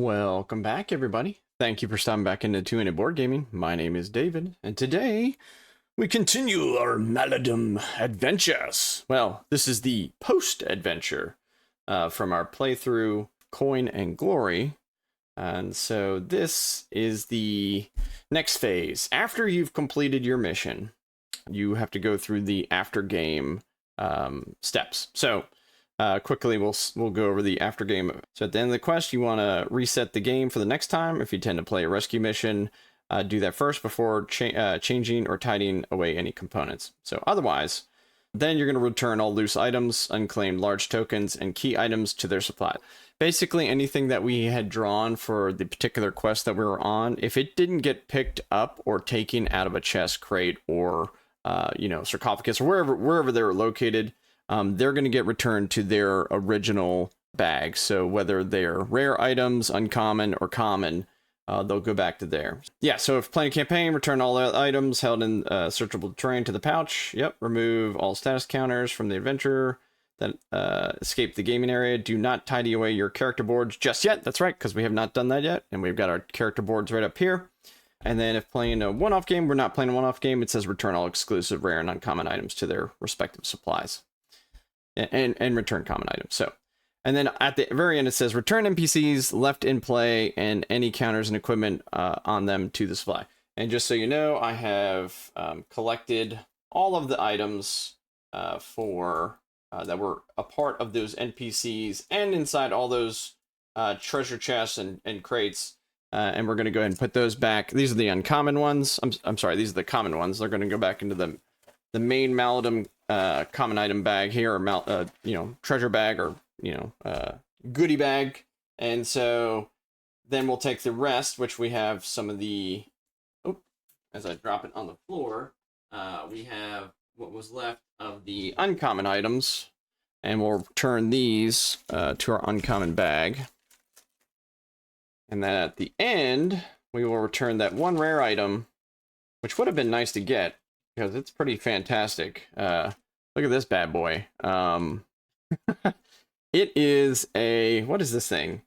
Welcome back, everybody. Thank you for stopping back into 2-Minute Board Gaming. My name is David, and today we continue our Maladum adventures. Well, this is the post-adventure from our playthrough Coin and Glory. And so this is the next phase. After you've completed your mission, you have to go through the after-game steps. So quickly, we'll go over the after game. So at the end of the quest, you want to reset the game for the next time. If you tend to play a rescue mission, do that first before changing or tidying away any components. So otherwise, then you're going to return all loose items, unclaimed large tokens, and key items to their supply. Basically, anything that we had drawn for the particular quest that we were on, if it didn't get picked up or taken out of a chest, crate, or sarcophagus, or wherever they were located, they're going to get returned to their original bag. So whether they're rare items, uncommon, or common, they'll go back to there. Yeah, so if playing a campaign, return all the items held in searchable terrain to the pouch. Yep, remove all status counters from the adventurer that escape the gaming area. Do not tidy away your character boards just yet. That's right, because we have not done that yet. And we've got our character boards right up here. And then if playing a one-off game, we're not playing a one-off game, it says return all exclusive, rare, and uncommon items to their respective supplies. And return common items. So, and then at the very end it says return NPCs left in play and any counters and equipment on them to the supply. And just so you know, I have collected all of the items for that were a part of those NPCs and inside all those treasure chests and crates. And we're going to go ahead and put those back. These are the uncommon ones. I'm sorry, these are the common ones. They're going to go back into the main Maladum common item bag here, or treasure bag, or goodie bag. And so then we'll take the rest, which we have some of the, as I drop it on the floor, we have what was left of the uncommon items, and we'll return these to our uncommon bag. And then at the end, we will return that one rare item, which would have been nice to get, because it's pretty fantastic. Look at this bad boy. It is what is this thing?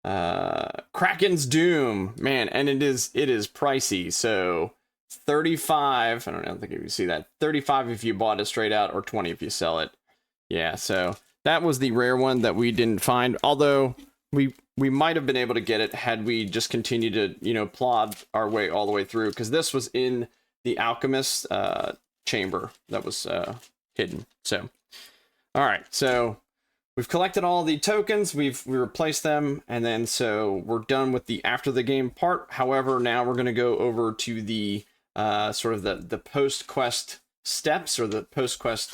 Kraken's Doom, man, and it is pricey. So 35. I don't think you can see that. 35 if you bought it straight out, or 20 if you sell it. Yeah, so that was the rare one that we didn't find. Although we might have been able to get it had we just continued to plod our way all the way through, because this was in the alchemist chamber that was hidden. So all right, so we've collected all the tokens, we replaced them, and then so we're done with the after the game part. However, now we're going to go over to the sort of the post quest steps, or the post quest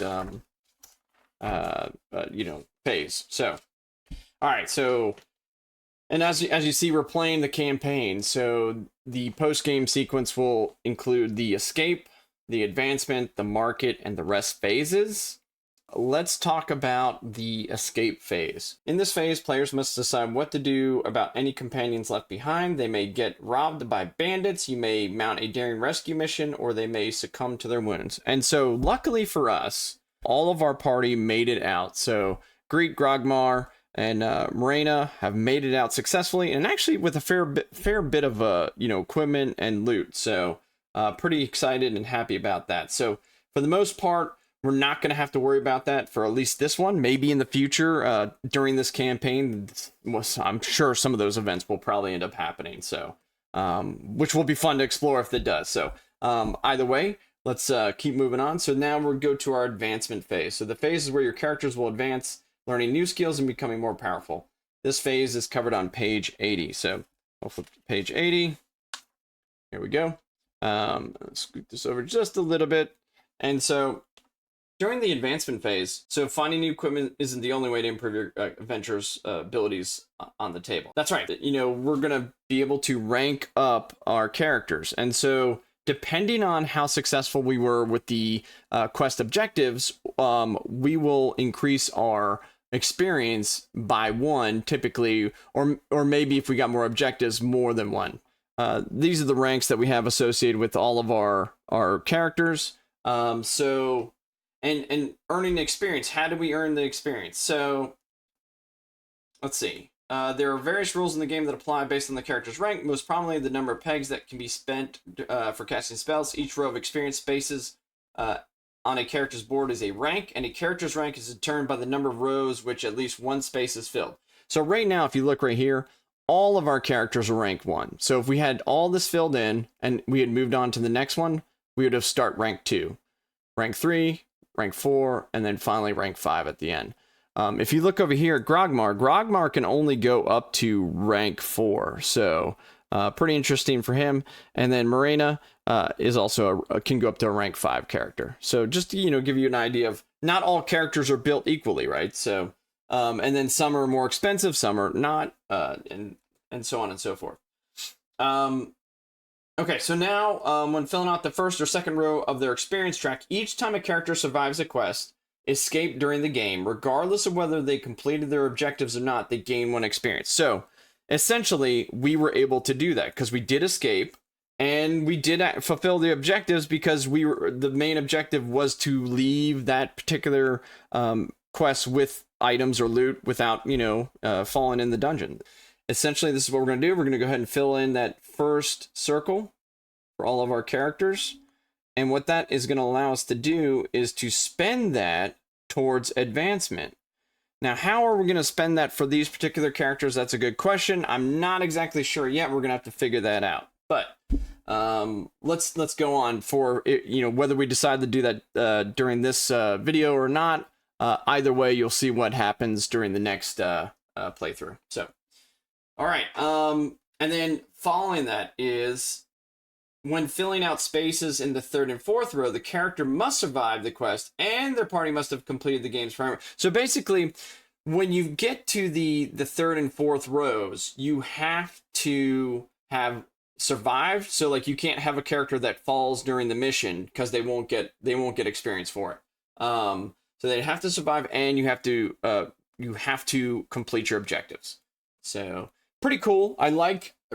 phase. So all right, so, and as you see, we're playing the campaign. So the post-game sequence will include the escape, the advancement, the market, and the rest phases. Let's talk about the escape phase. In this phase, players must decide what to do about any companions left behind. They may get robbed by bandits, you may mount a daring rescue mission, or they may succumb to their wounds. And so, luckily for us, all of our party made it out. So, Greek, Grogmar, and Moranna have made it out successfully, and actually with a fair bit of equipment and loot. So pretty excited and happy about that. So for the most part, we're not going to have to worry about that for at least this one. Maybe in the future, during this campaign, I'm sure some of those events will probably end up happening. So which will be fun to explore if it does. So either way, let's keep moving on. So now we'll go to our advancement phase. So the phase is where your characters will advance, learning new skills and becoming more powerful. This phase is covered on page 80. So I'll flip to page 80. Here we go. Let's scoot this over just a little bit. And so during the advancement phase, so finding new equipment isn't the only way to improve your adventurer's abilities on the table. That's right. We're going to be able to rank up our characters. And so depending on how successful we were with the quest objectives, we will increase our experience by 1 typically, or maybe if we got more objectives, more than 1. These are the ranks that we have associated with all of our characters. So and earning experience. How do we earn the experience? So let's see. There are various rules in the game that apply based on the character's rank, most prominently the number of pegs that can be spent for casting spells. Each row of experience spaces on a character's board is a rank, and a character's rank is determined by the number of rows which at least one space is filled. So right now, if you look right here, all of our characters are rank 1. So if we had all this filled in and we had moved on to the next one, we would have start rank 2, rank 3, rank 4, and then finally rank 5 at the end. If you look over here at Grogmar can only go up to rank 4. So pretty interesting for him. And then Moranna is also can go up to a rank 5 character. So just to, give you an idea of not all characters are built equally, right? So and then some are more expensive, some are not, and so on and so forth. Okay, so now when filling out the first or second row of their experience track, each time a character survives a quest, escape during the game, regardless of whether they completed their objectives or not, they gain 1 experience. So essentially, we were able to do that because we did escape and we did fulfill the objectives because the main objective was to leave that particular quest with items or loot without, falling in the dungeon. Essentially, this is what we're going to do. We're going to go ahead and fill in that first circle for all of our characters. And what that is going to allow us to do is to spend that towards advancement. Now, how are we going to spend that for these particular characters? That's a good question. I'm not exactly sure yet. We're going to have to figure that out. But let's go on for whether we decide to do that during this video or not. Either way, you'll see what happens during the next playthrough. So, all right. And then following that is, when filling out spaces in the third and fourth row, the character must survive the quest and their party must have completed the game's primary. So basically, when you get to the third and fourth rows, you have to have survived. So like you can't have a character that falls during the mission because they won't get experience for it. So they have to survive and you have to complete your objectives. So pretty cool.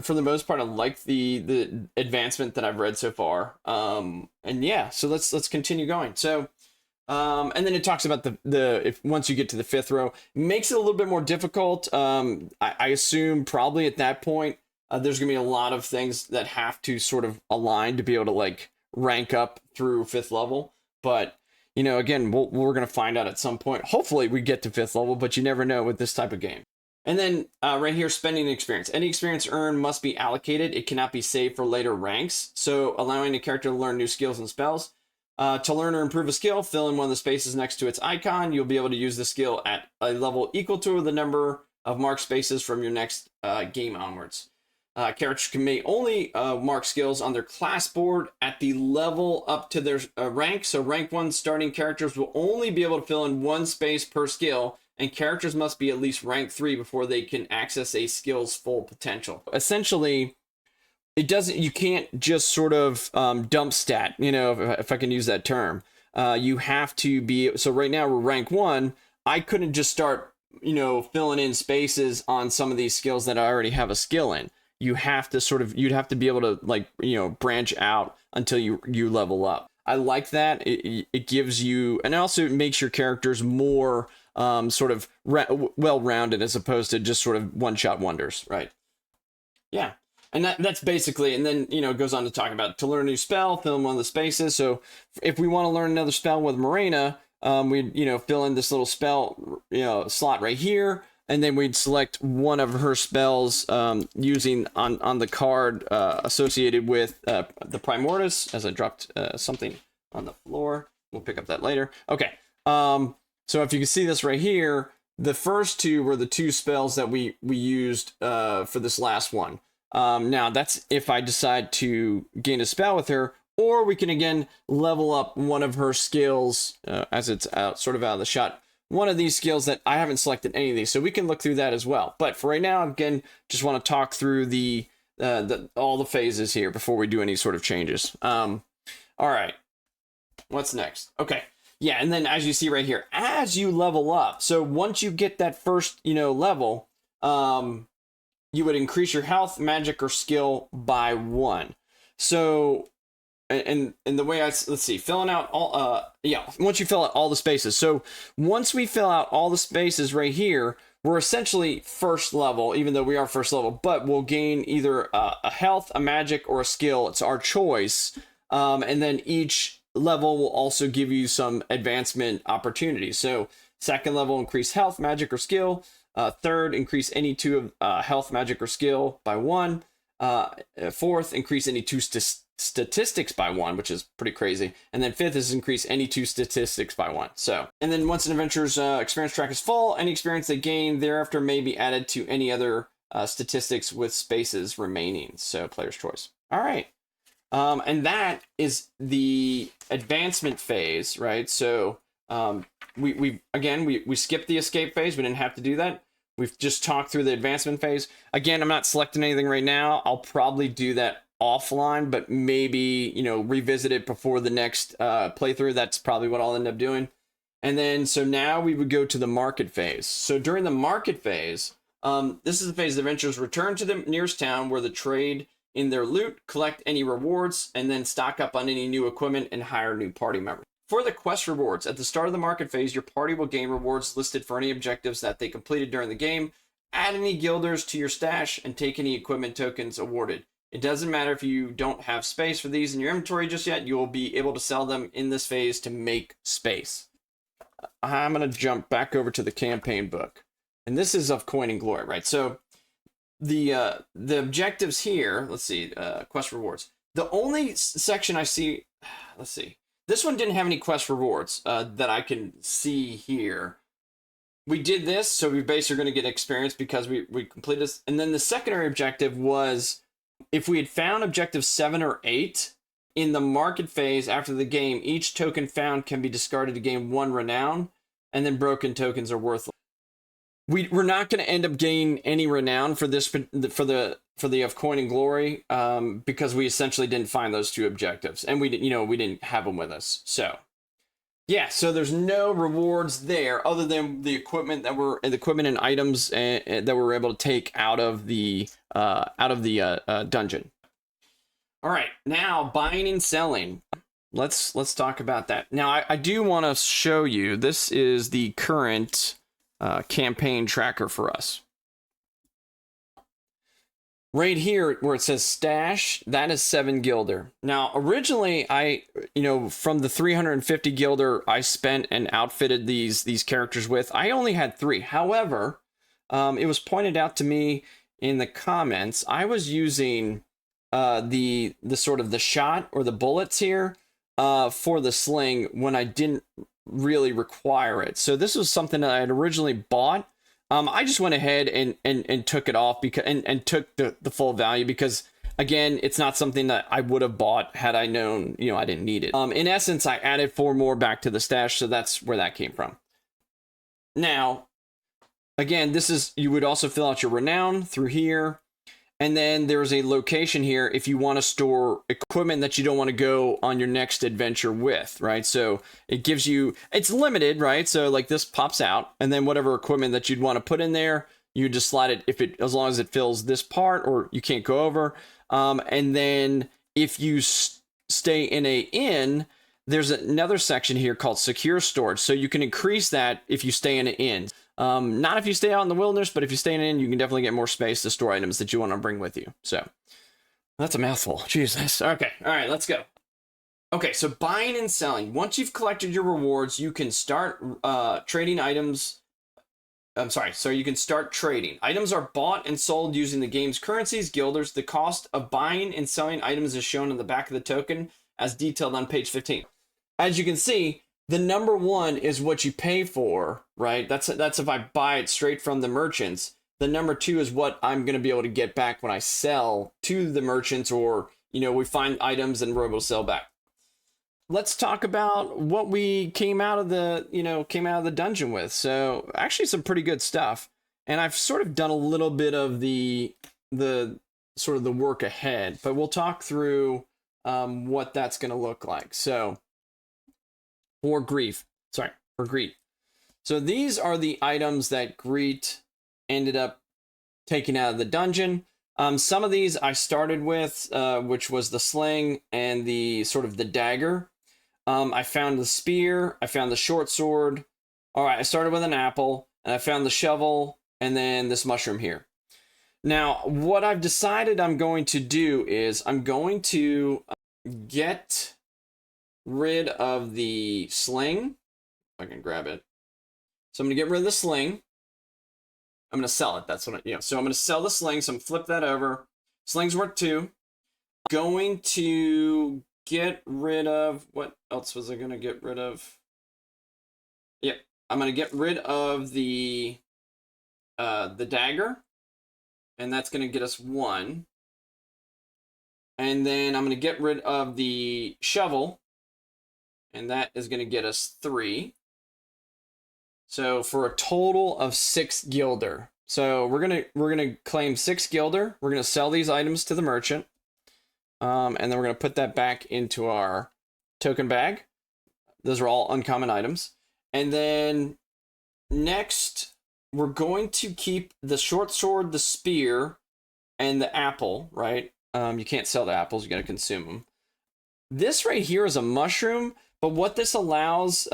For the most part, I like the advancement that I've read so far. And yeah, so let's continue going. So, and then it talks about if once you get to the fifth row, makes it a little bit more difficult. I assume probably at that point, there's gonna be a lot of things that have to sort of align to be able to like rank up through 5th level. But again, we're gonna find out at some point. Hopefully, we get to 5th level, but you never know with this type of game. And then right here, spending experience. Any experience earned must be allocated. It cannot be saved for later ranks. So allowing a character to learn new skills and spells. To learn or improve a skill, fill in one of the spaces next to its icon. You'll be able to use the skill at a level equal to the number of marked spaces from your next game onwards. Characters may only mark skills on their class board at the level up to their rank. So rank 1 starting characters will only be able to fill in 1 space per skill, and characters must be at least rank 3 before they can access a skill's full potential. Essentially, you can't just sort of dump stat, if I can use that term. You have to be, so right now we're rank 1. I couldn't just start, filling in spaces on some of these skills that I already have a skill in. You have to you'd have to be able to branch out until you level up. I like that. It gives you, and also it makes your characters more well-rounded as opposed to just sort of one-shot wonders, right? Yeah, and that's basically, and then, it goes on to talk about to learn a new spell, fill in one of the spaces. So if we want to learn another spell with Moranna, we'd, fill in this little spell, slot right here, and then we'd select one of her spells using on the card associated with the Primordius, as I dropped something on the floor. We'll pick up that later. Okay. So if you can see this right here, the first 2 were the 2 spells that we used for this last one. Now that's if I decide to gain a spell with her, or we can again level up one of her skills as it's sort of out of the shot. One of these skills that I haven't selected any of these, so we can look through that as well. But for right now, again, just want to talk through all the phases here before we do any sort of changes. All right, what's next? Okay. Yeah, and then as you see right here, as you level up, so once you get that first, level, you would increase your health, magic, or skill by 1. So, and the way let's see, filling out all, once you fill out all the spaces. So once we fill out all the spaces right here, we're essentially first level, even though we are first level, but we'll gain either a health, a magic, or a skill. It's our choice. And then each level will also give you some advancement opportunities. So second level, increase health, magic, or skill. Third, increase any two of health, magic, or skill by 1. Fourth, increase any 2 statistics by 1, which is pretty crazy. And then fifth is increase any 2 statistics by 1. So, and then once an adventurer's experience track is full, any experience they gain thereafter may be added to any other statistics with spaces remaining. So, player's choice. All right. And that is the advancement phase, right? So, we skipped the escape phase. We didn't have to do that. We've just talked through the advancement phase. Again, I'm not selecting anything right now. I'll probably do that offline, but maybe, revisit it before the next playthrough. That's probably what I'll end up doing. And then, so now we would go to the market phase. So during the market phase, this is the phase the adventurers return to the nearest town where they trade in their loot, collect any rewards, and then stock up on any new equipment and hire new party members. For the quest rewards, at the start of the market phase, your party will gain rewards listed for any objectives that they completed during the game. Add any guilders to your stash and take any equipment tokens awarded. It doesn't matter if you don't have space for these in your inventory just yet, you will be able to sell them in this phase to make space. I'm going to jump back over to the campaign book. And this is of Coin and Glory, right? So the objectives here, let's see, quest rewards. The only section I see, let's see. This one didn't have any quest rewards that I can see here. We did this, so we basically are going to get experience because we completed this. And then the secondary objective was, if we had found objective 7 or 8 in the market phase after the game, each token found can be discarded to gain 1 renown, and then broken tokens are worthless. We're not going to end up gaining any renown for this for the of Coin and Glory because we essentially didn't find those 2 objectives, and we didn't have them with us. So yeah, so there's no rewards there other than the equipment and items that we were able to take out of the dungeon. All right, now buying and selling. Let's talk about that. Now I do want to show you, this is the current campaign tracker for us. Right here where it says stash, that is 7 gilder. Now, originally from the 350 gilder I spent and outfitted these characters with, I only had 3. However, it was pointed out to me in the comments, I was using the sort of the shot or the bullets here for the sling when I didn't really require it. So this was something that I had originally bought. I just went ahead and took it off because and took the full value because, again, it's not something that I would have bought had I known I didn't need it. In essence, I added 4 more back to the stash, so that's where that came from. Now, again, you would also fill out your renown through here. And then there's a location here if you want to store equipment that you don't want to go on your next adventure with, right? So it gives you, it's limited, right? So like this pops out, and then whatever equipment that you'd want to put in there, you just slide it as long as it fills this part, or you can't go over. And then if you stay in a inn, there's another section here called secure storage. So you can increase that if you stay in an inn. Not if you stay out in the wilderness, but if you stay in an inn, you can definitely get more space to store items that you want to bring with you. So that's a mouthful. Jesus. Okay. All right, let's go. Okay, so buying and selling. Once you've collected your rewards, you can start trading items. So you can start trading. Items are bought and sold using the game's currencies, guilders. The cost of buying and selling items is shown on the back of the token as detailed on page 15. As you can see, the number 1 is what you pay for, right? That's if I buy it straight from the merchants. The number 2 is what I'm going to be able to get back when I sell to the merchants, or, we find items and we're able to sell back. Let's talk about what we came out of the dungeon with. So actually some pretty good stuff. And I've sort of done a little bit of the sort of the work ahead, but we'll talk through what that's going to look like. So for greed. So these are the items that Greet ended up taking out of the dungeon. Some of these I started with, which was the sling and the sort of the dagger. I found the spear. I found the short sword. All right, I started with an apple, and I found the shovel, and then this mushroom here. Now, what I've decided I'm going to do is I'm going to get rid of the sling. If I can grab it. So I'm going to get rid of the sling. I'm going to sell it. That's what so I'm going to sell the sling. So I'm going to flip that over. Sling's worth 2. I'm going to get rid of, what else was I going to get rid of? Yep. I'm going to get rid of the dagger. And that's going to get us 1. And then I'm going to get rid of the shovel. And that is going to get us 3. So for a total of 6 gilder. So we're gonna claim 6 gilder. We're gonna sell these items to the merchant, and then we're gonna put that back into our token bag. Those are all uncommon items. And then next, we're going to keep the short sword, the spear, and the apple. Right? You can't sell the apples. You gotta consume them. This right here is a mushroom, but what this allows,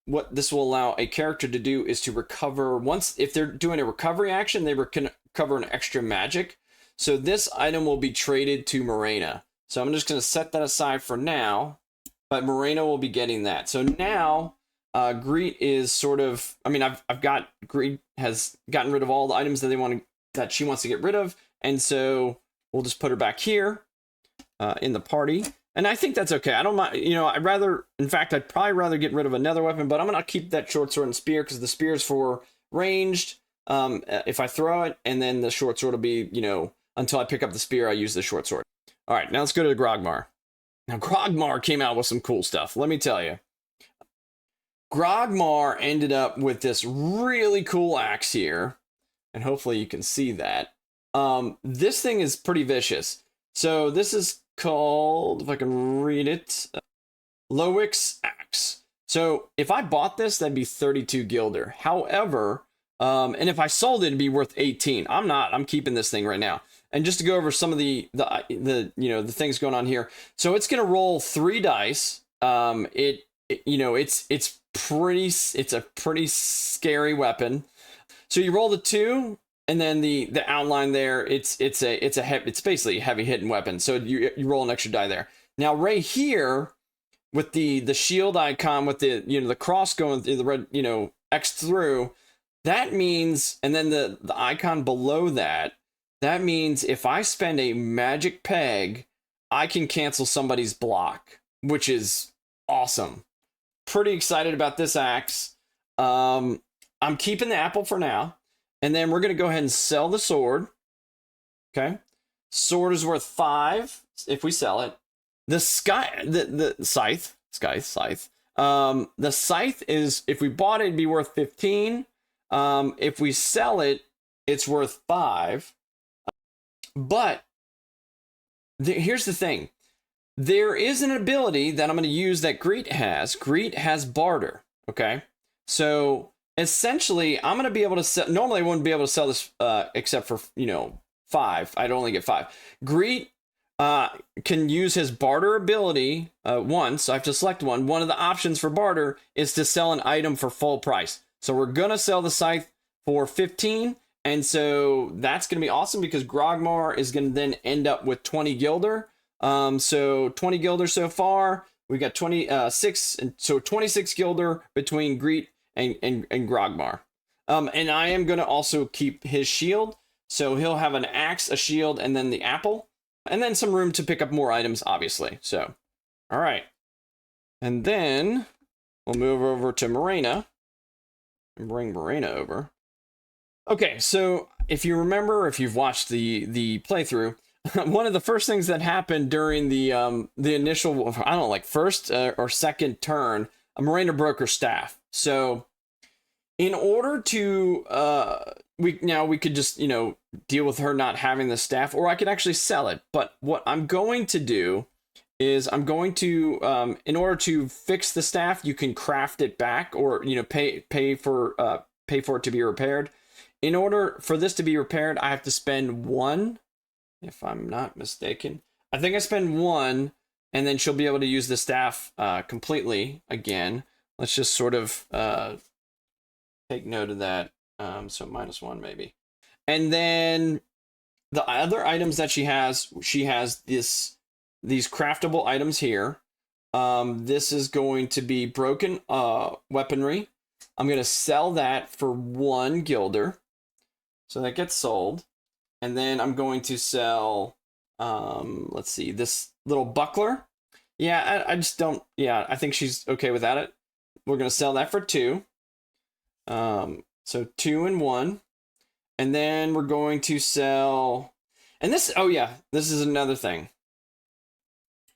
what this will allow a character to do is to recover if they're doing a recovery action, they can recover an extra magic. So this item will be traded to Moranna. So I'm just going to set that aside for now, but Moranna will be getting that. So now Greet is sort of, I mean, Greet has gotten rid of all the items that she wants to get rid of. And so we'll just put her back here in the party. And I think that's okay. I don't mind, I'd probably rather get rid of another weapon, but I'm going to keep that short sword and spear because the spear is for ranged. If I throw it, and then the short sword will be, until I pick up the spear, I use the short sword. All right, now let's go to Grogmar. Now, Grogmar came out with some cool stuff. Let me tell you. Grogmar ended up with this really cool axe here, and hopefully you can see that. This thing is pretty vicious. So this is called, if I can read it, Lowick's Axe. So if I bought this, that'd be 32 gilder. However, and if I sold it, it'd be worth 18. I'm keeping this thing right now. And just to go over some of the things going on here. So it's going to roll 3 dice. It's a pretty scary weapon. So you roll the 2. And then the outline there, it's basically a heavy hitting weapon. So you roll an extra die there. Now right here with the shield icon with the cross going through the red X through, that means, and then the icon below that means if I spend a magic peg, I can cancel somebody's block, which is awesome. Pretty excited about this axe. I'm keeping the apple for now. And then we're going to go ahead and sell the sword. Okay. Sword is worth 5 if we sell it. The scythe. The scythe is, if we bought it, it'd be worth 15. If we sell it, it's worth 5. But here's the thing. There is an ability that I'm going to use that Greet has. Greet has barter. Okay. So essentially, I'm going to be able to sell. Normally, I wouldn't be able to sell this except for, 5. I'd only get 5. Greet can use his barter ability once. So I have to select one. One of the options for barter is to sell an item for full price. So we're going to sell the scythe for 15. And so that's going to be awesome because Grogmar is going to then end up with 20 gilder. So 20 gilder so far. We got 26, and so 26 gilder between Greet and Grogmar. And I am going to also keep his shield. So he'll have an axe, a shield, and then the apple. And then some room to pick up more items, obviously. So, all right. And then we'll move over to Moranna. And bring Moranna over. Okay, so if you remember, if you've watched the playthrough, one of the first things that happened during the initial, first or second turn, Moranna broke her staff. So in order to we could just deal with her not having the staff, or I could actually sell it. But what I'm going to do is I'm going to in order to fix the staff, you can craft it back, or pay for it to be repaired. In order for this to be repaired, I have to spend 1, if I'm not mistaken. I think I spend 1, and then she'll be able to use the staff completely again. Let's just sort of take note of that. So -1 maybe. And then the other items that she has these craftable items here. This is going to be broken weaponry. I'm going to sell that for 1 guilder. So that gets sold. And then I'm going to sell, let's see, this little buckler. Yeah, I just don't, yeah, I think she's okay with that. We're going to sell that for 2. So 2 and 1. And then we're going to sell, and this, oh yeah, this is another thing.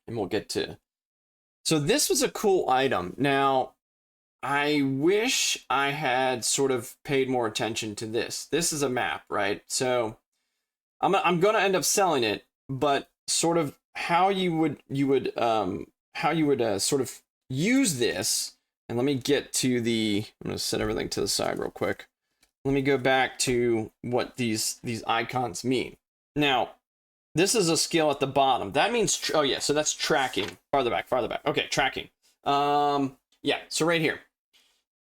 And we'll get to, so this was a cool item. Now, I wish I had sort of paid more attention to this. This is a map, right? So I'm going to end up selling it, but sort of how you would sort of use this. And let me get to the, I'm going to set everything to the side real quick. Let me go back to what these icons mean. Now, this is a skill at the bottom. That means, oh yeah, so that's tracking. Farther back. Okay, tracking. Yeah, so right here.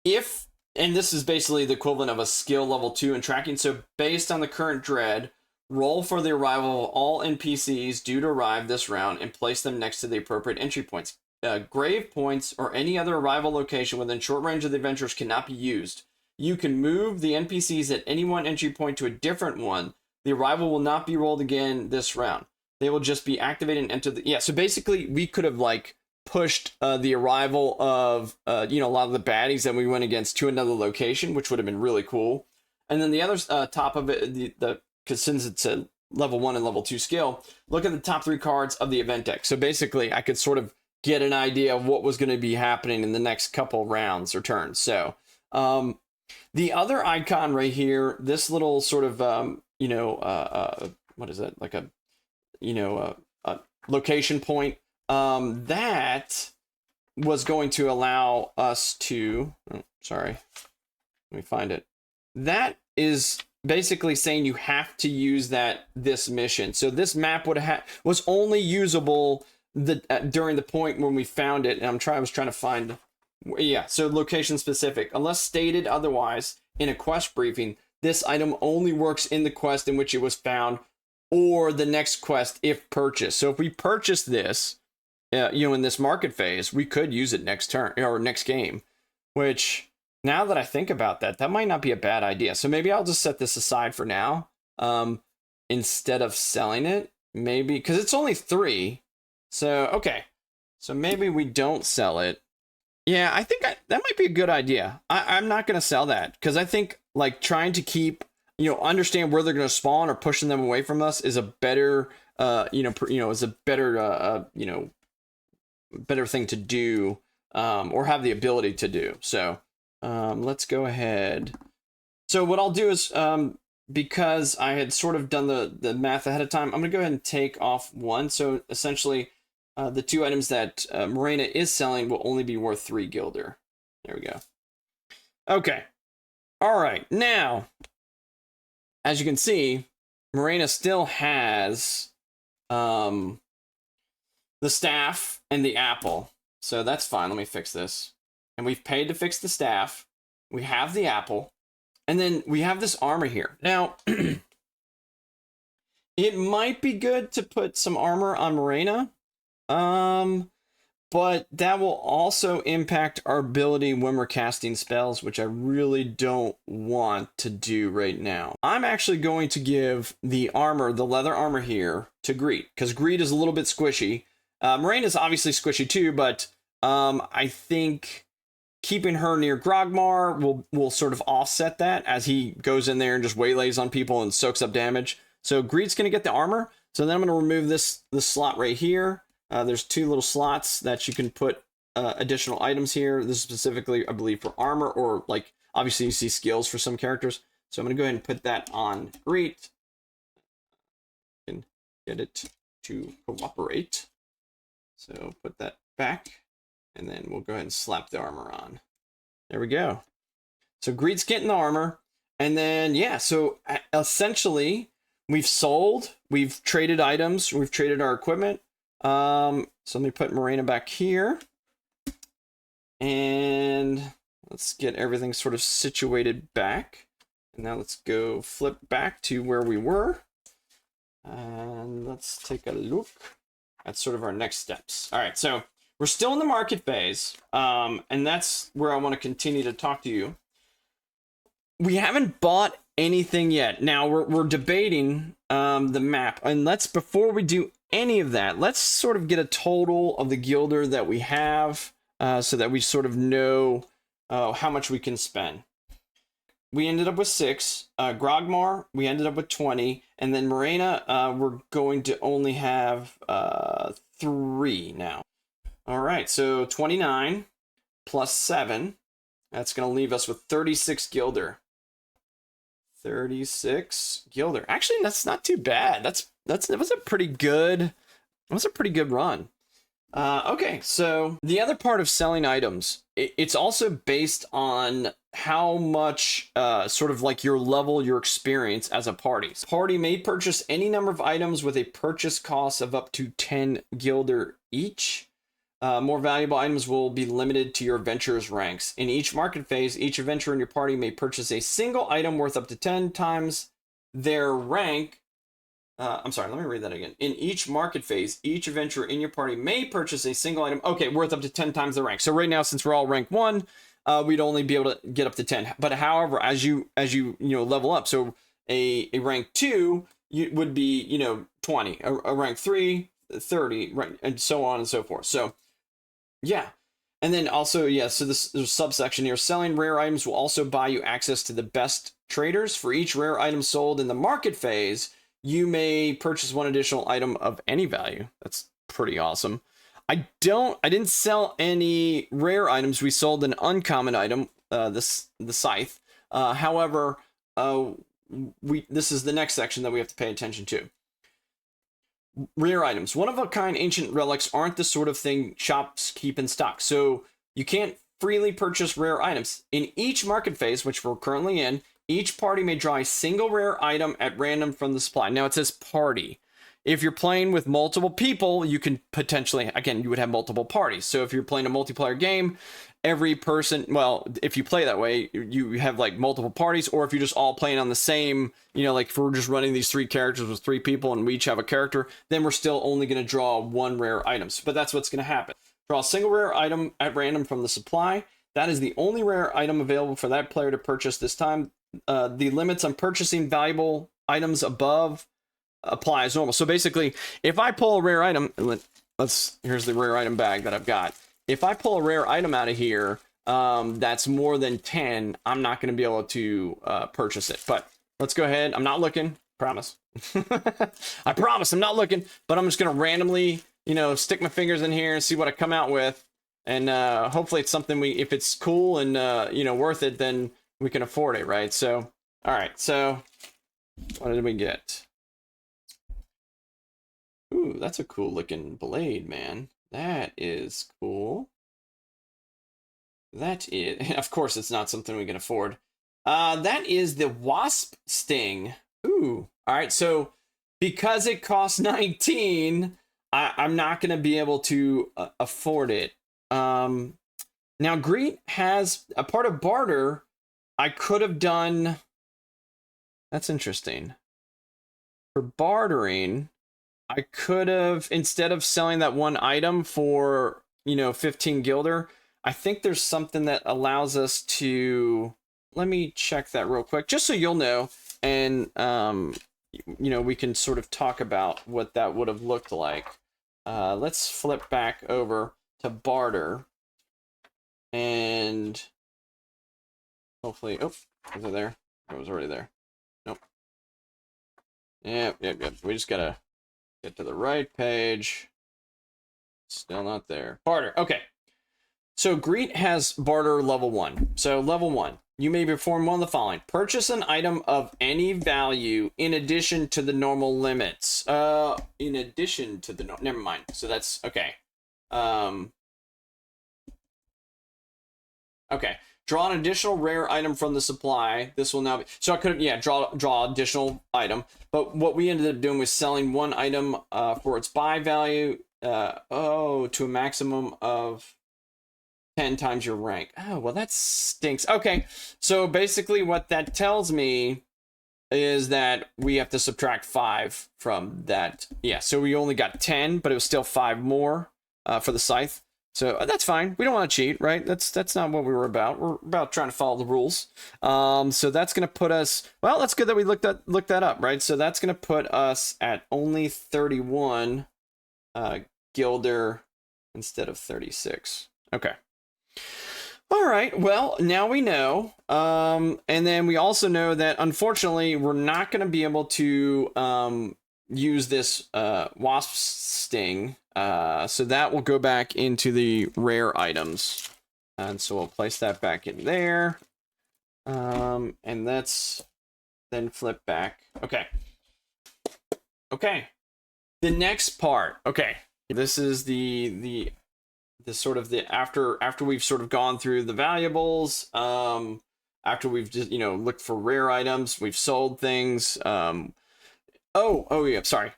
If, and this is basically the equivalent of a skill level 2 in tracking. So based on the current dread, roll for the arrival of all NPCs due to arrive this round and place them next to the appropriate entry points. Grave points or any other arrival location within short range of the adventurers cannot be used. You can move the NPCs at any one entry point to a different one. The arrival will not be rolled again this round. They will just be activated and enter the... Yeah, so basically we could have like pushed the arrival of, a lot of the baddies that we went against to another location, which would have been really cool. And then the other top of it, because since it's a level 1 and level 2 skill, look at the top 3 cards of the event deck. So basically I could sort of get an idea of what was going to be happening in the next couple rounds or turns. So, the other icon right here, this little sort of, what is it? Like a location point, that was going to allow us to, sorry, let me find it. That is basically saying you have to use this mission. So this map was only usable during the point when we found it. And I was trying to find, yeah, so location specific. Unless stated otherwise in a quest briefing, this item only works in the quest in which it was found or the next quest if purchased. So if we purchase this, in this market phase, we could use it next turn or next game, which now that I think about that, that might not be a bad idea. So maybe I'll just set this aside for now, instead of selling it, maybe, because it's only 3. So, okay. So maybe we don't sell it. Yeah, I think that might be a good idea. I'm not going to sell that because I think like trying to keep, understand where they're going to spawn or pushing them away from us is a better, is a better, better thing to do, or have the ability to do. So, let's go ahead. So what I'll do is, because I had sort of done the math ahead of time, I'm going to go ahead and take off 1. So essentially, the 2 items that Moranna is selling will only be worth 3 guilder. There we go. Okay. All right. Now, as you can see, Moranna still has the staff and the apple. So that's fine. Let me fix this. And we've paid to fix the staff. We have the apple. And then we have this armor here. Now, it might be good to put some armor on Moranna. But that will also impact our ability when we're casting spells, which I really don't want to do right now. I'm actually going to give the leather armor here to Greed, because Greed is a little bit squishy. Moranna is obviously squishy too, but I think keeping her near Grogmar will sort of offset that as he goes in there and just waylays on people and soaks up damage. So Greed's going to get the armor. So then I'm going to remove this slot right here. There's 2 little slots that you can put additional items here. This is specifically, I believe, for armor, or like obviously you see skills for some characters. So I'm going to go ahead and put that on Greed and get it to cooperate. So put that back, and then we'll go ahead and slap the armor on. There we go. So Greed's getting the armor, and then yeah. So essentially, we've sold, we've traded items, we've traded our equipment. So let me put Moranna back here, and let's get everything sort of situated back. And now let's go flip back to where we were. And let's take a look at sort of our next steps. All right, so we're still in the market phase. And that's where I want to continue to talk to you. We haven't bought anything yet. Now we're debating the map. And before we do any of that, let's sort of get a total of the gilder that we have so that we sort of know how much we can spend. We ended up with 6. Grogmar, we ended up with 20. And then Moranna, we're going to only have 3 now. All right, so 29 plus 7. That's going to leave us with 36 gilder. 36 gilder. Actually, that's not too bad. That was a pretty good run. Okay, so the other part of selling items, it's also based on how much sort of like your level, your experience as a party. Party may purchase any number of items with a purchase cost of up to 10 gilder each. More valuable items will be limited to your adventurer's ranks. In each market phase, each adventurer in your party may purchase a single item worth up to 10 times their rank. I'm sorry, let me read that again. In each market phase, each adventurer in your party may purchase a single item, worth up to 10 times the rank. So right now, since we're all rank 1, we'd only be able to get up to 10. But however, as you level up, so a rank 2 would be 20, a rank 3, 30, right, and so on and so forth. So yeah. And then also, so there's a subsection here. Selling rare items will also buy you access to the best traders. For each rare item sold in the market phase, you may purchase 1 additional item of any value. That's pretty awesome. I didn't sell any rare items. We sold an uncommon item, the scythe. However, this is the next section that we have to pay attention to. Rare items. One-of-a-kind ancient relics aren't the sort of thing shops keep in stock, so you can't freely purchase rare items. In each market phase, which we're currently in, each party may draw a single rare item at random from the supply. Now it says party. If you're playing with multiple people, you can potentially, again, you would have multiple parties. So if you're playing a multiplayer game, every person, well, if you play that way, you have like multiple parties, or if you're just all playing on the same, like if we're just running these 3 characters with 3 people and we each have a character, then we're still only going to draw 1 rare item. But that's what's going to happen. Draw a single rare item at random from the supply. That is the only rare item available for that player to purchase this time. The limits on purchasing valuable items above apply as normal. So basically, if I pull a rare item, here's the rare item bag that I've got. If I pull a rare item out of here that's more than 10, I'm not going to be able to purchase it. But let's go ahead. I'm not looking. Promise. I promise I'm not looking. But I'm just going to randomly, stick my fingers in here and see what I come out with. And hopefully it's something if it's cool and, worth it, then we can afford it, right? So, all right. So what did we get? Ooh, that's a cool looking blade, man. That is cool. That is, of course, it's not something we can afford. That is the wasp sting. Ooh, all right. So because it costs 19, I'm not going to be able to afford it. Now Greet has a part of barter. I could have done. That's interesting. For bartering, I could have, instead of selling that 1 item for, 15 gilder, I think there's something that allows us to, let me check that real quick, just so you'll know, and, we can sort of talk about what that would have looked like. Let's flip back over to barter, and hopefully, is it there? It was already there. Nope. Yep. We just gotta get to the right page. Still not there. Barter. Okay. So Greet has barter level 1. So level 1, you may perform one of the following. Purchase an item of any value in addition to the normal limits. In addition to the never mind. So that's okay. Okay. Draw an additional rare item from the supply. This will now be, so I could have, draw additional item. But what we ended up doing was selling 1 item for its buy value to a maximum of 10 times your rank. Oh, well, that stinks. Okay, so basically what that tells me is that we have to subtract 5 from that. Yeah, so we only got 10, but it was still 5 more for the scythe. So that's fine. We don't want to cheat, right? That's not what we were about. We're about trying to follow the rules. So that's going to put us... Well, that's good that we looked that up, right? So that's going to put us at only 31 Gilder instead of 36. Okay. All right, well, now we know. And then we also know that, unfortunately, we're not going to be able to use this wasp sting. So that will go back into the rare items. And so we'll place that back in there. And let's then flip back. Okay. Okay. The next part. Okay. This is the sort of the after we've sort of gone through the valuables, after we've just looked for rare items, we've sold things. Oh yeah, sorry.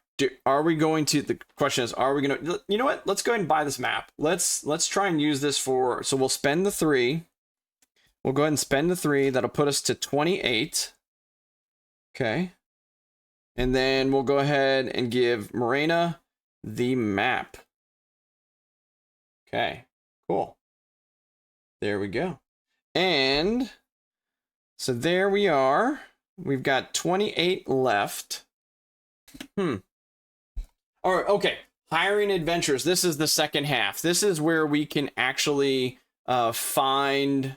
Are we going to? The question is, are we going to? You know what? Let's go ahead and buy this map. Let's try and use this for. So we'll spend the 3. We'll go ahead and spend the 3. That'll put us to 28. Okay. And then we'll go ahead and give Moranna the map. Okay, cool. There we go. And so there we are. We've got 28 left. All right, okay. Hiring adventures. This is the second half. This is where we can actually find,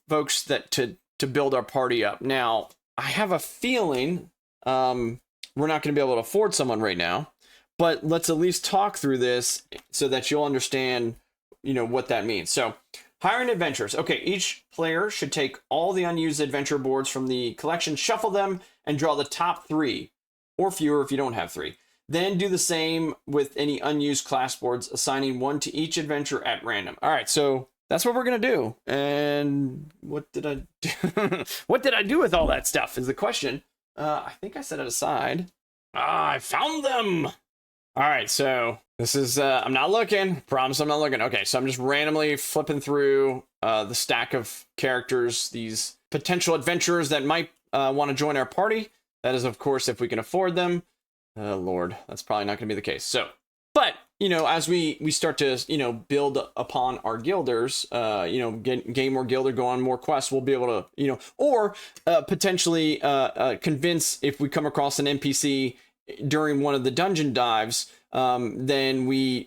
folks that to build our party up. Now, I have a feeling we're not going to be able to afford someone right now. But let's at least talk through this so that you'll understand, what that means. So, hiring adventures. Okay, each player should take all the unused adventure boards from the collection, shuffle them, and draw the top 3, or fewer if you don't have 3. Then do the same with any unused class boards, assigning 1 to each adventure at random. All right, so that's what we're going to do. And what did I do? What did I do with all that stuff is the question. I think I set it aside. I found them! All right, so this is, I'm not looking. Promise I'm not looking. Okay, so I'm just randomly flipping through the stack of characters, these potential adventurers that might want to join our party. That is, of course, if we can afford them. Lord, that's probably not going to be the case. So, but, as we start to, build upon our guilders, gain more guilder, go on more quests, we'll be able to, or potentially convince if we come across an NPC during one of the dungeon dives, then we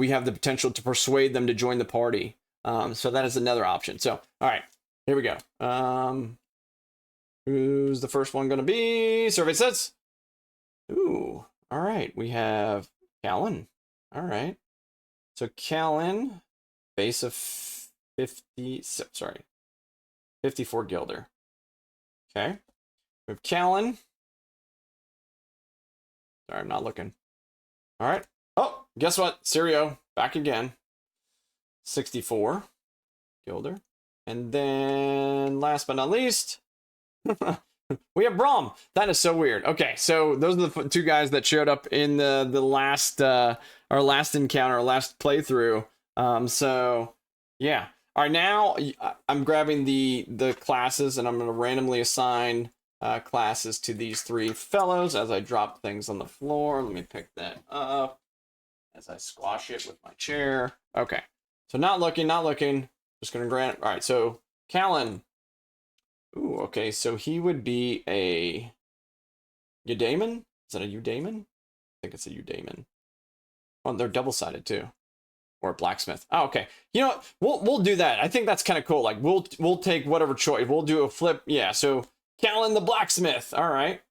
have the potential to persuade them to join the party. So that is another option. So, all right, here we go. Who's the first one going to be? Survey says. Ooh, all right. We have Callan. All right. So Callan, base of 54 guilder. Okay. We have Callan. Sorry, I'm not looking. All right. Oh, guess what? Sirio, back again. 64 Gilder. And then, last but not least, we have Braum. That is so weird. Okay, so those are the 2 guys that showed up in the last, our last encounter, our last playthrough. So, yeah. All right, now I'm grabbing the classes, and I'm going to randomly assign classes to these 3 fellows as I drop things on the floor. Let me pick that up as I squash it with my chair. Okay, so not looking. Just gonna grant. All right, so Callan. Ooh, okay, so he would be a Eudaemon. Is that a Eudaemon? I think it's a Eudaemon. Oh, they're double-sided too, or a blacksmith. Oh, okay. You know what? We'll do that. I think that's kind of cool. Like we'll take whatever choice. We'll do a flip. Yeah. So. Callan the blacksmith. All right.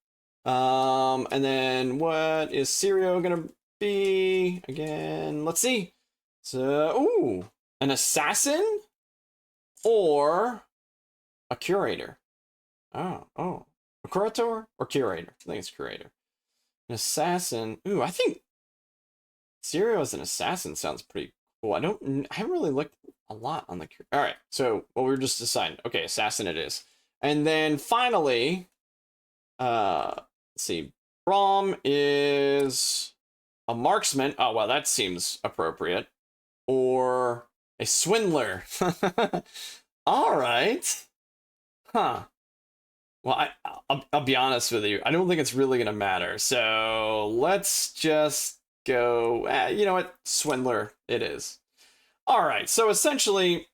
And then what is Sirio gonna be again? Let's see. So, ooh, an assassin or a curator. Oh, a curator or curator? I think it's curator. An assassin. Ooh, I think Sirio as an assassin sounds pretty cool. I haven't really looked a lot on the. All right. So, well, we were just deciding. Okay, assassin it is. And then finally, let's see, Braum is a marksman. Oh, well, that seems appropriate. Or A swindler. All right. Huh. Well, I'll be honest with you. I don't think it's really going to matter. So let's just go, you know what? Swindler it is. All right. So essentially,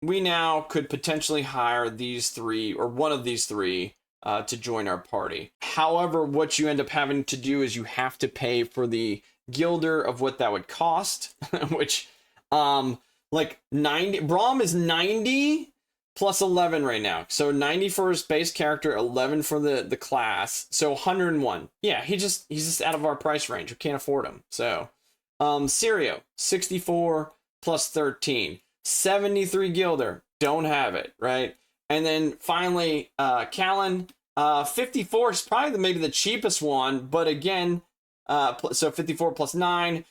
we now could potentially hire these three, or one of these three, to join our party. However, what you end up having to do is you have to pay for the guilder of what that would cost, which, like 90, Braum is 90 plus 11 right now. So 90 for his base character, 11 for the class. So 101. Yeah, he's just out of our price range. We can't afford him. So, Sirio, 64 plus 13. 73 Gilder, don't have it, right? And then finally, Callan, 54 is probably maybe the cheapest one, but again, so 54 plus 9,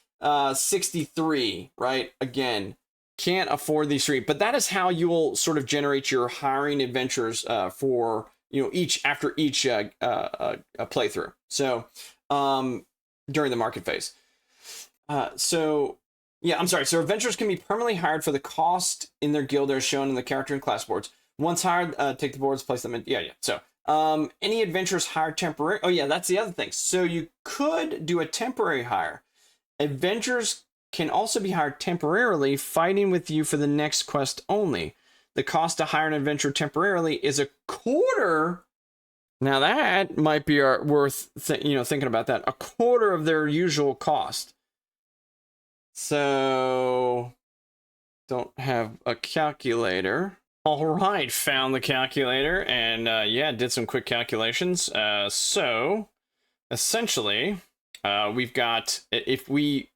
63, right? Again, can't afford these three, but that is how you will sort of generate your hiring adventures for, you know, after each playthrough. So, during the market phase. Yeah, I'm sorry. So adventurers can be permanently hired for the cost in their guild as shown in the character and class boards. Once hired, take the boards, place them in. Yeah. So any adventurers hired temporary. Oh yeah, that's the other thing. So you could do a temporary hire. Adventurers can also be hired temporarily, fighting with you for the next quest only. The cost to hire an adventurer temporarily is a quarter. Now that might be worth thinking about that. A quarter of their usual cost. So, don't have a calculator. All right, found the calculator and yeah, did some quick calculations. So, essentially, we've got, if we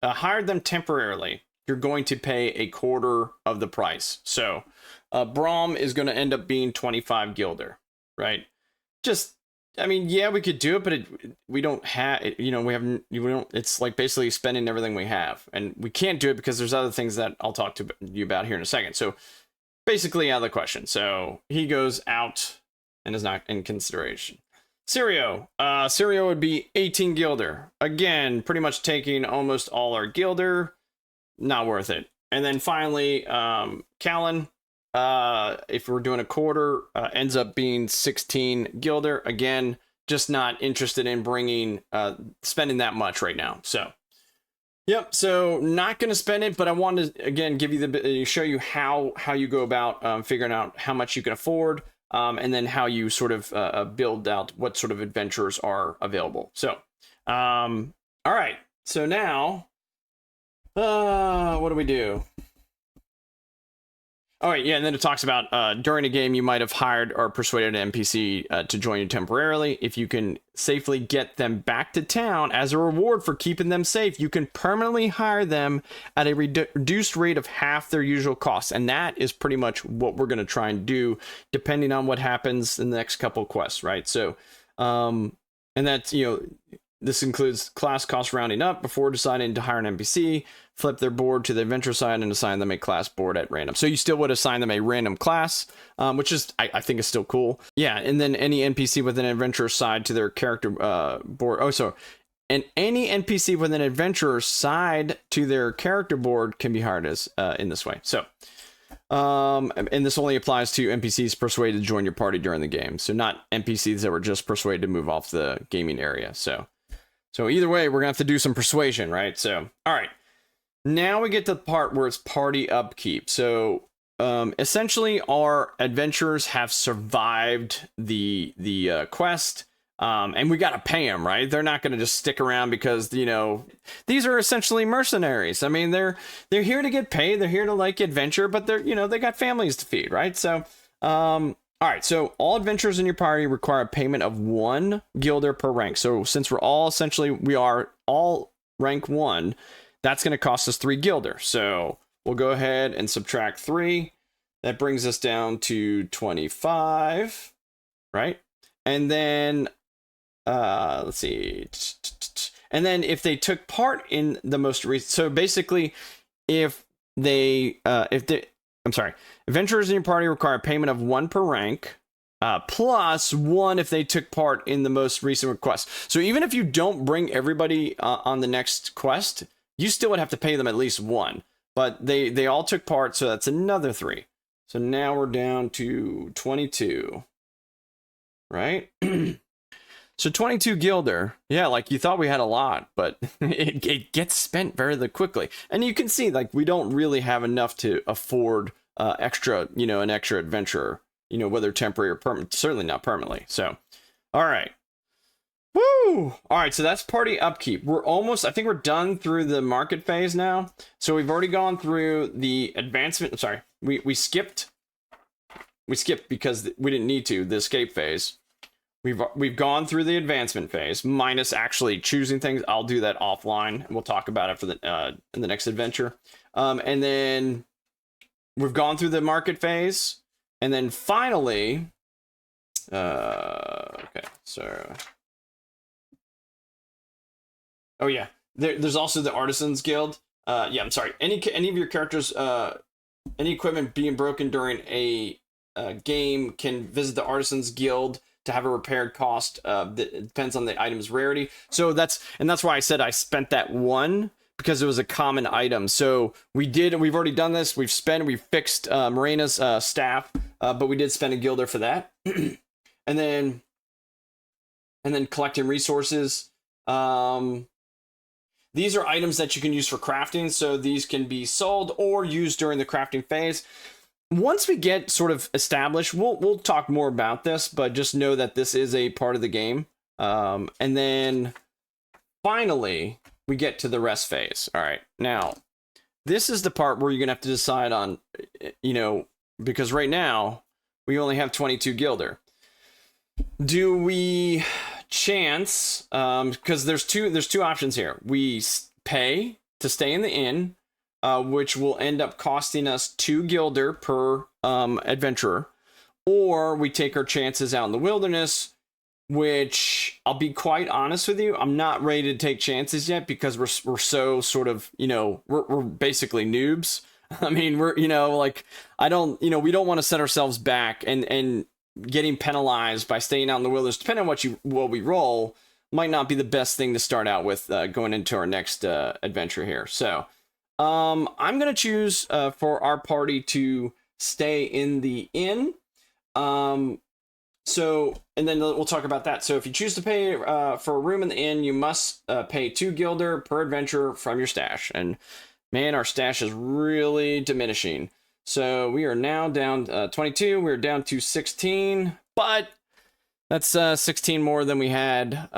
hired them temporarily, you're going to pay a quarter of the price. So, Braum is going to end up being 25 Gilder, right? I mean, yeah, we could do it, but we don't have, it's like basically spending everything we have. And we can't do it because there's other things that I'll talk to you about here in a second. So basically out of the question. So he goes out and is not in consideration. Sirio. Sirio would be 18 Gilder. Again, pretty much taking almost all our Gilder. Not worth it. And then finally, Callan. If we're doing a quarter, ends up being 16 Gilder. Again, just not interested in spending that much right now. So, yep. So not going to spend it, but I wanted to again give you show you how you go about figuring out how much you can afford, and then how you sort of build out what sort of adventures are available. So, all right. So now, what do we do? All right, yeah, and then it talks about during a game, you might have hired or persuaded an NPC to join you temporarily. If you can safely get them back to town as a reward for keeping them safe, you can permanently hire them at a reduced rate of half their usual costs. And that is pretty much what we're going to try and do, depending on what happens in the next couple of quests, right? So, and that's, this includes class cost rounding up before deciding to hire an NPC, flip their board to the adventure side, and assign them a class board at random. So you still would assign them a random class, which is, I think is still cool. Yeah, and then any NPC with an adventurer side to their character board. And any NPC with an adventurer side to their character board can be hired as in this way. So, and this only applies to NPCs persuaded to join your party during the game. So not NPCs that were just persuaded to move off the gaming area. So either way, we're gonna have to do some persuasion, right? So, all right. Now we get to the part where it's party upkeep. So, essentially, our adventurers have survived the quest, and we gotta pay them, right? They're not gonna just stick around because these are essentially mercenaries. I mean, they're here to get paid. They're here to adventure, but they got families to feed, right? So, all right, so all adventurers in your party require a payment of 1 Gilder per rank. So since we are all rank 1, that's going to cost us 3 Gilder. So we'll go ahead and subtract 3. That brings us down to 25, right? And then, let's see. And then if they took part in the most recent, so basically adventurers in your party require payment of 1 per rank, plus 1 if they took part in the most recent request. So even if you don't bring everybody on the next quest, you still would have to pay them at least 1. but they all took part, so that's another 3. So now we're down to 22, right? So 22 Gilder. Yeah, like you thought we had a lot, but it gets spent very quickly. And you can see, like, we don't really have enough to afford extra, an extra adventurer, whether temporary or permanent, certainly not permanently. So, all right. Woo! All right, so that's party upkeep. We're almost, I think we're done through the market phase now. So we've already gone through the advancement. Sorry, we skipped because we didn't need to, the escape phase. We've gone through the advancement phase, minus actually choosing things. I'll do that offline, and we'll talk about it for in the next adventure. And then we've gone through the market phase, and then finally, okay, so, oh yeah, there's also the Artisans Guild. Yeah, I'm sorry. Any of your characters, any equipment being broken during a game can visit the Artisans Guild to have a repaired cost. That depends on the item's rarity. So that's why I said I spent that 1, because it was a common item. So we've already done this. We've fixed Moranna's staff, but we did spend a Gilder for that. and then collecting resources. These are items that you can use for crafting. So these can be sold or used during the crafting phase. Once we get sort of established, we'll talk more about this, but just know that this is a part of the game. And then finally, we get to the rest phase. All right, now this is the part where you're gonna have to decide on, because right now we only have 22 Gilder. Do we chance? Because there's two options here. We pay to stay in the inn, which will end up costing us 2 Gilder per adventurer, or we take our chances out in the wilderness, which I'll be quite honest with you, I'm not ready to take chances yet, because we're so sort of, we're basically noobs. I mean, we're, we don't want to set ourselves back and getting penalized by staying out in the wilderness, depending on what we roll, might not be the best thing to start out with going into our next adventure here. So I'm going to choose for our party to stay in the inn. So, and then we'll talk about that. So if you choose to pay for a room in the inn, you must pay 2 Gilder per adventure from your stash. And man, our stash is really diminishing. So we are now down 22. We're down to 16, but that's 16 more than we had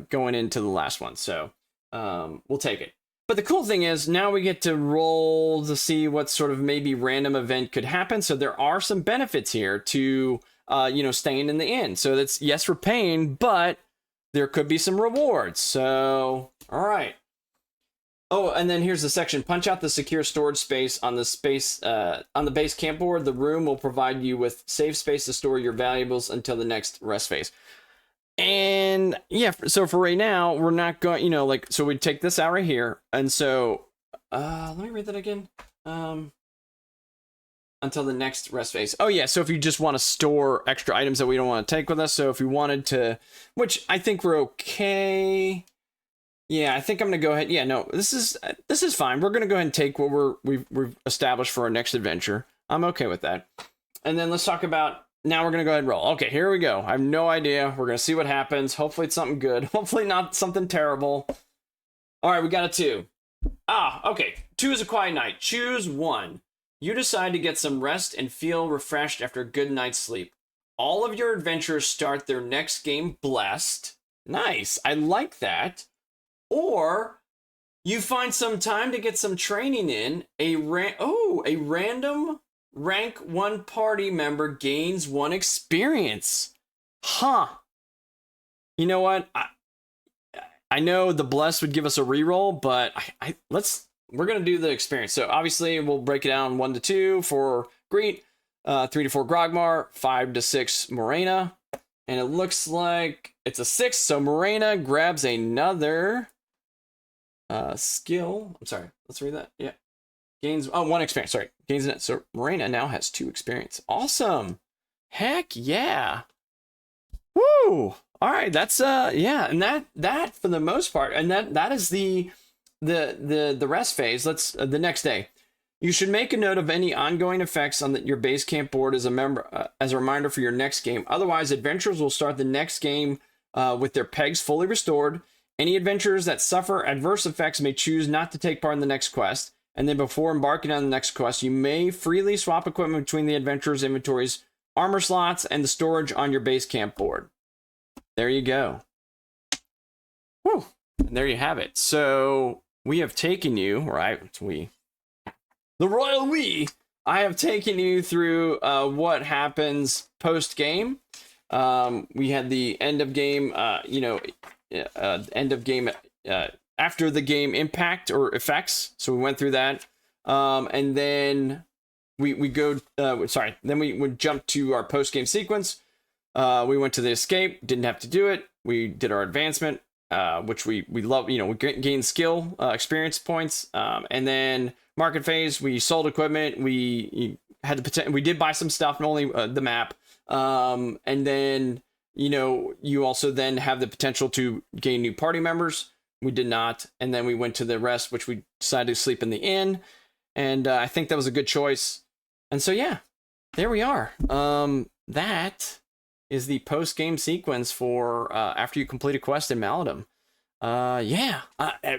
going into the last one. So we'll take it. But the cool thing is now we get to roll to see what sort of maybe random event could happen. So there are some benefits here to, staying in the inn. So that's, yes, we're paying, but there could be some rewards. So, all right. Oh, and then here's the section. Punch out the secure storage space on the base camp board. The room will provide you with safe space to store your valuables until the next rest phase. And yeah, so for right now, we're not going, so we take this out right here. And so, let me read that again. Until the next rest phase. Oh yeah, so if you just want to store extra items that we don't want to take with us. So if we wanted to, which I think we're okay. Yeah, I think I'm going to go ahead. Yeah, no, this is fine. We're going to go ahead and take what we've established for our next adventure. I'm okay with that. And then let's talk about, now we're going to go ahead and roll. Okay, here we go. I have no idea. We're going to see what happens. Hopefully it's something good. Hopefully not something terrible. All right, we got a 2. Okay. 2 is a quiet night. Choose 1. You decide to get some rest and feel refreshed after a good night's sleep. All of your adventurers start their next game blessed. Nice. I like that. Or you find some time to get some training in. A random rank 1 party member gains 1 experience. Huh. You know what? I know the bless would give us a reroll, but we're going to do the experience. So obviously we'll break it down 1 to 2 for Greet, 3 to 4 Grogmar, 5 to 6 Moranna. And it looks like it's a 6. So Moranna grabs another skill. I'm sorry. Let's read that. Yeah. Gains 1 experience. Sorry. Gains it. So Moranna now has 2 experience. Awesome. Heck yeah. Woo. All right. That's yeah. And that for the most part, and that is the rest phase. Let's the next day. You should make a note of any ongoing effects on your base camp board as a reminder for your next game. Otherwise, adventurers will start the next game with their pegs fully restored. Any adventurers that suffer adverse effects may choose not to take part in the next quest. And then before embarking on the next quest, you may freely swap equipment between the adventurers' inventories, armor slots, and the storage on your base camp board. There you go. Whew. And there you have it. So we have taken you, right? The royal we. I have taken you through what happens post game. We had the end of game, end of game after the game impact or effects. So we went through that, and then we go. Then we would jump to our post game sequence. We went to the escape. Didn't have to do it. We did our advancement, which we love. We gained skill, experience points, and then market phase. We sold equipment. We had the potential. We did buy some stuff, not only the map. And then, you also then have the potential to gain new party members. We did not. And then we went to the rest, which we decided to sleep in the inn. And I think that was a good choice. And so, yeah, there we are. That is the post-game sequence for after you complete a quest in Maladum.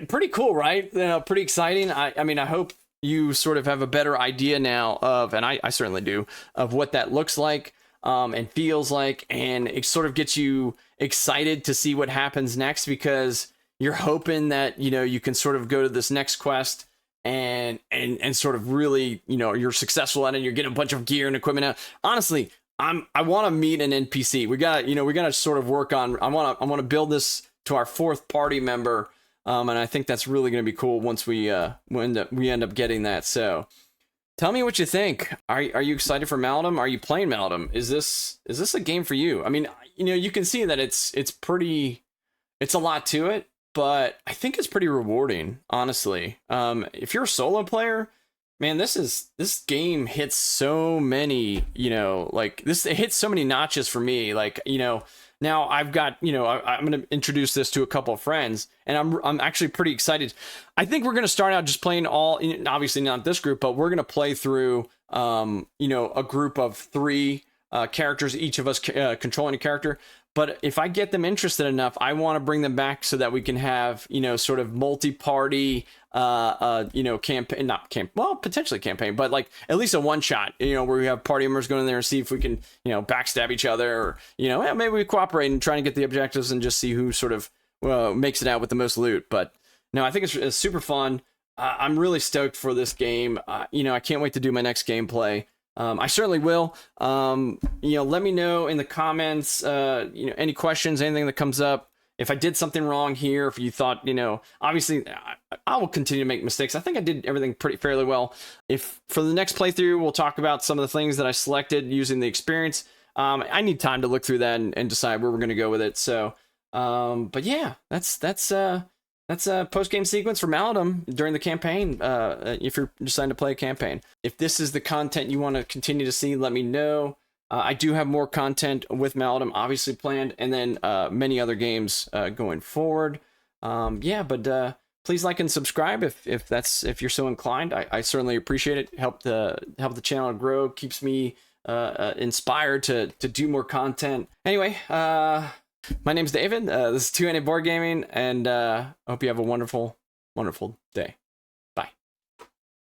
Pretty cool, right? Pretty exciting. I mean, I hope you sort of have a better idea now of, and I certainly do, of what that looks like. And feels like, and it sort of gets you excited to see what happens next, because you're hoping that, you can sort of go to this next quest and sort of really, you're successful at it, and you're getting a bunch of gear and equipment out. Honestly, I want to meet an NPC. We gotta sort of work on, I want to build this to our 4th party member. And I think that's really going to be cool once we end up getting that. So tell me what you think. Are you excited for Maladum? Are you playing Maladum? Is this a game for you? I mean, you can see that it's a lot to it, but I think it's pretty rewarding, honestly. If you're a solo player, man, this game hits so many, it hits so many notches for me. Now I've got, I'm going to introduce this to a couple of friends, and I'm actually pretty excited. I think we're going to start out just playing obviously not this group, but we're going to play through, a group of 3 characters, each of us controlling a character. But if I get them interested enough, I want to bring them back so that we can have, sort of multi-party, campaign, potentially campaign, but like at least a one shot, where we have party members going in there and see if we can, backstab each other, or, maybe we cooperate and try and get the objectives and just see who sort of makes it out with the most loot. But no, I think it's super fun. I'm really stoked for this game. I can't wait to do my next gameplay. I certainly will. Let me know in the comments, any questions, anything that comes up. If I did something wrong here, if you thought, obviously I will continue to make mistakes. I think I did everything fairly well. If for the next playthrough, we'll talk about some of the things that I selected using the experience. I need time to look through that and decide where we're going to go with it. So, but yeah, that's a post-game sequence for Maladum during the campaign, if you're deciding to play a campaign. If this is the content you want to continue to see, let me know. I do have more content with Maladum obviously planned, and then many other games going forward. But please like and subscribe if you're so inclined. I certainly appreciate it. Help the channel grow, keeps me inspired to do more content. Anyway, my name's David. This is 2-Handed Board Gaming, and I hope you have a wonderful, wonderful day.